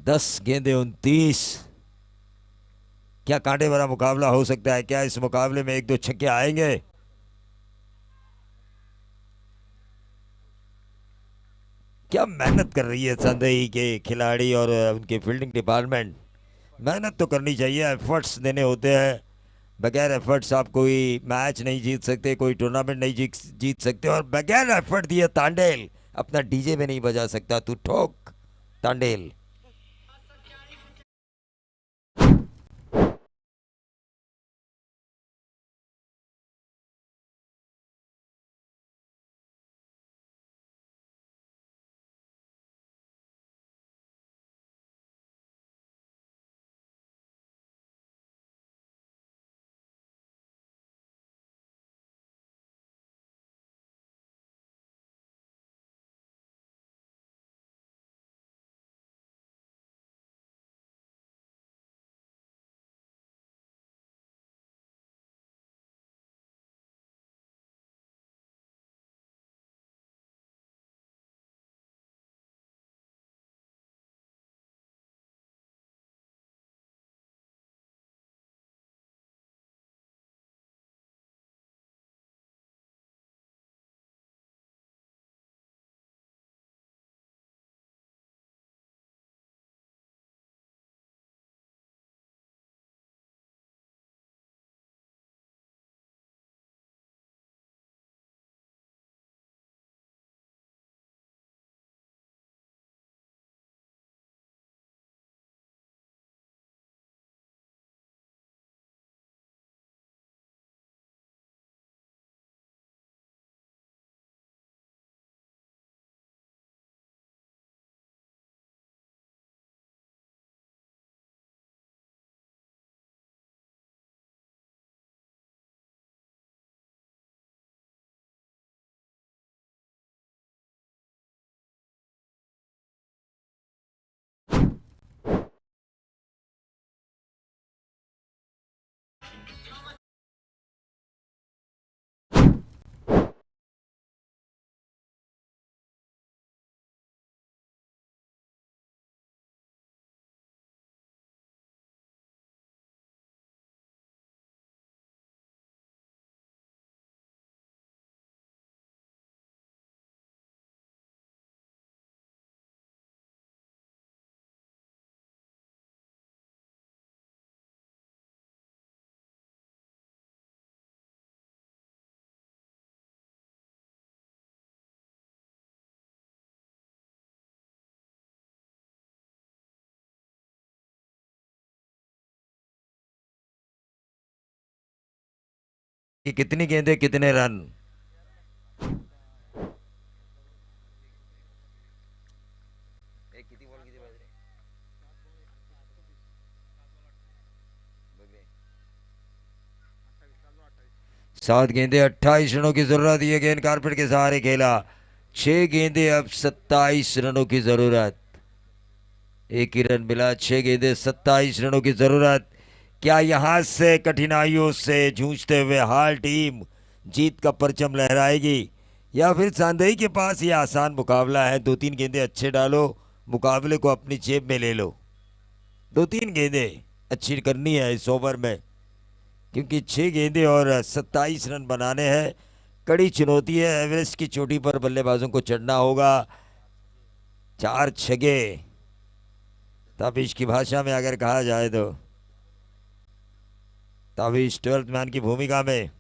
10 गेंदे 29। क्या कांटे भरा मुकाबला हो सकता है? क्या इस मुकाबले में एक दो छक्के आएंगे? क्या मेहनत कर रही है संदेही के खिलाड़ी और उनके फील्डिंग डिपार्टमेंट। मेहनत तो करनी चाहिए, एफर्ट्स देने होते हैं। बगैर एफर्ट्स आप कोई मैच नहीं जीत सकते, कोई टूर्नामेंट नहीं जीत सकते। और बगैर एफर्ट दिए तांडेल अपना डीजे में नहीं बजा सकता। तू ठोक तांडेल। कि कितनी गेंदें कितने रन। 7 गेंदे 28 रनों की जरूरत। ये गेंद कारपेट के सहारे खेला। 6 गेंदे अब 27 रनों की जरूरत। एक ही रन मिला। 6 गेंदे 27 रनों की जरूरत। क्या यहां से कठिनाइयों से जूझते हुए हाल टीम जीत का परचम लहराएगी या फिर सांधई के पास ये आसान मुकाबला है? 2-3 गेंदे अच्छे डालो, मुकाबले को अपनी जेब में ले लो। 2-3 गेंदे अच्छी करनी है इस ओवर में, क्योंकि 6 गेंदे और 27 रन बनाने हैं। कड़ी चुनौती है। एवरेस्ट की चोटी पर बल्लेबाजों को चढ़ना होगा। 4 छगे ताबिश की भाषा में अगर कहा जाए तो ताबिश 12th मैन की भूमिका में।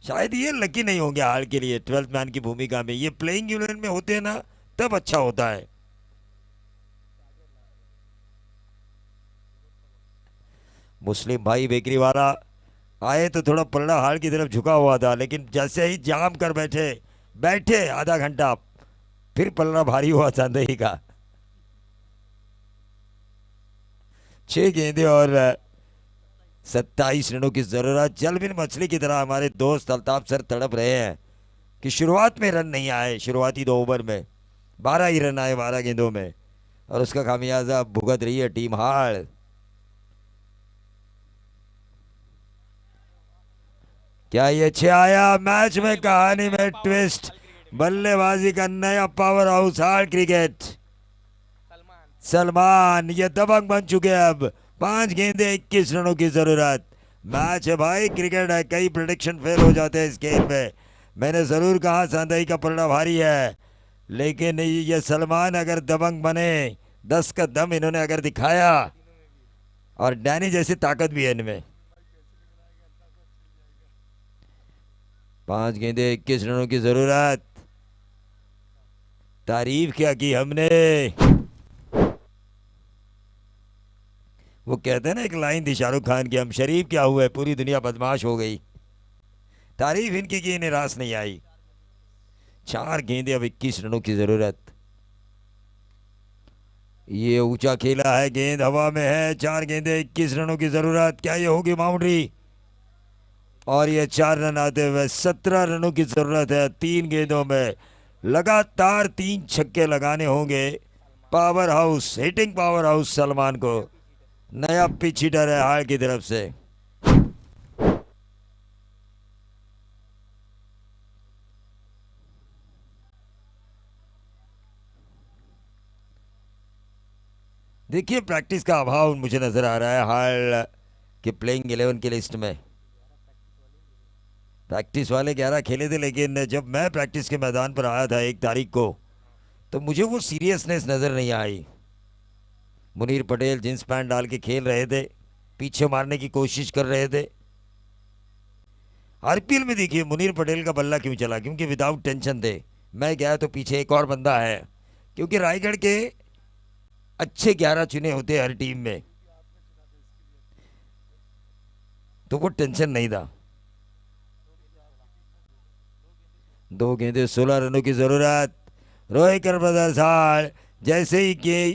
शायद ये लकी नहीं होंगे हाल के लिए 12th मैन की भूमिका में। ये प्लेइंग यूनियन में होते हैं ना, तब अच्छा होता है। मुस्लिम भाई बेकरी वाला आए तो थोड़ा पलड़ा हाल की तरफ झुका हुआ था, लेकिन जैसे ही जाम कर बैठे बैठे आधा घंटा, फिर पलड़ा भारी हुआ संदेही का। 6 गेंदे और 27 रनों की जरूरत। जलबिन मछली की तरह हमारे दोस्त अल्ताफ सर तड़प रहे हैं कि शुरुआत में रन नहीं आए। शुरुआती 2 ओवर में 12 ही रन आए 12 गेंदों में। और उसका खामियाजा भुगत रही है टीम हाड़। क्या ये अच्छे आया मैच में, कहानी में ट्विस्ट, बल्लेबाजी का नया पावर हाउस हाड़ क्रिकेट। सलमान ये दबंग बन चुके हैं। अब 5 गेंदे 21 रनों की जरूरत। मैच है भाई, क्रिकेट है, कई प्रेडिक्शन फेल हो जाते हैं इस गेम में। मैंने जरूर कहा सांदई का पलड़ा भारी है, लेकिन ये सलमान अगर दबंग बने, 10 का दम इन्होंने अगर दिखाया, और डैनी जैसी ताकत भी है इनमें। 5 गेंदे 21 रनों की जरूरत। तारीफ क्या की हमने। वो कहते हैं ना एक लाइन थी शाहरुख खान की, हम शरीफ क्या हुए पूरी दुनिया बदमाश हो गई। तारीफ इनकी की, निराश नहीं आई। 4 गेंदे अब 21 रनों की जरूरत। ये ऊंचा खेला है, गेंद हवा में है। 4 गेंदे 21 रनों की जरूरत। क्या ये होगी बाउंड्री? और ये 4 रन आते हुए 17 रनों की जरूरत है। 3 गेंदों में लगातार 3 छक्के लगाने होंगे। Power house, hitting power house Salman को। नया पिच हिटर है हाड़ की तरफ से। देखिए प्रैक्टिस का अभाव मुझे नजर आ रहा है हाल के प्लेइंग 11 की लिस्ट में। प्रैक्टिस वाले 11 खेले थे, लेकिन जब मैं प्रैक्टिस के मैदान पर आया था 1 तारीख को, तो मुझे वो सीरियसनेस नजर नहीं आई। मुनीर पटेल जींस पैंट डाल के खेल रहे थे, पीछे मारने की कोशिश कर रहे थे। आरपीएल में देखिए मुनीर पटेल का बल्ला क्यों चला, क्योंकि विदाउट टेंशन थे। मैं गया तो पीछे एक और बंदा है, क्योंकि रायगढ़ के अच्छे 11 चुने होते हैं हर टीम में, तो वो टेंशन नहीं था। 2 गेंदे 16 रनों की जरूरत। रोहिकर ब्रदर्स हार। जैसे ही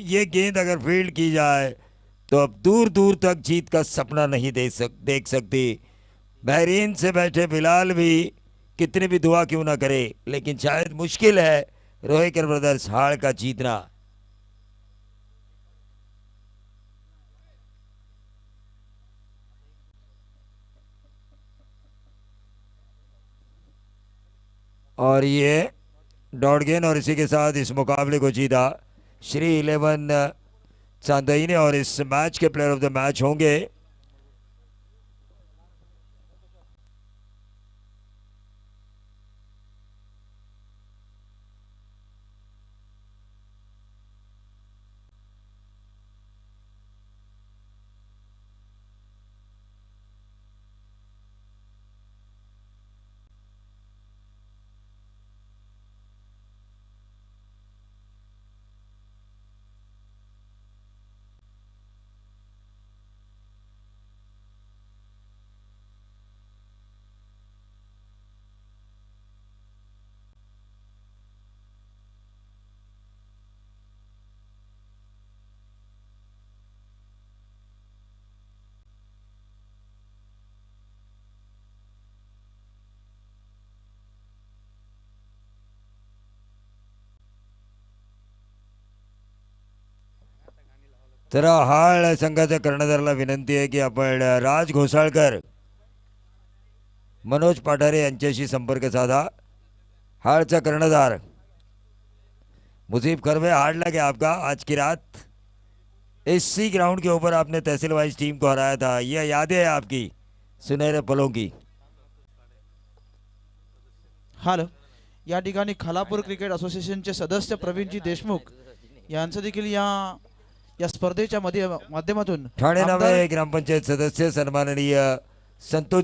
ये गेंद अगर फील्ड की जाए तो अब दूर दूर तक जीत का सपना नहीं देख सकती। बहरीन से बैठे बिलाल भी कितनी भी दुआ क्यों ना करे, लेकिन शायद मुश्किल है रोहिकर ब्रदर्स हार का जीतना। और ये डॉट गेंद, और इसी के साथ इस मुकाबले को जीता श्री 11 सांदई ने, और इस मैच के प्लेयर ऑफ द मैच होंगे तर हाळ संघाच्या कर्णधाराला विनंती आहे की आपण राज घोसाळकर, मनोज पाठारे यांच्याशी संपर्क साधा। हाळचा कर्णधार मुजीब करवे, हार्ड लगे आपका आज की रात। इसी ग्राउंड के ऊपर आपने तहसील वाइज टीम को हराया था, यह यादें है आपकी सुनहरे पलों की। हॅलो, या ठिकाणी खालापूर क्रिकेट असोसिएशनचे सदस्य प्रवीणजी देशमुख यांचं देखील या स्पर्धेच्या माध्यमातून ठाणे नवे ग्रामपंचायत सदस्य सन्माननीय संतोष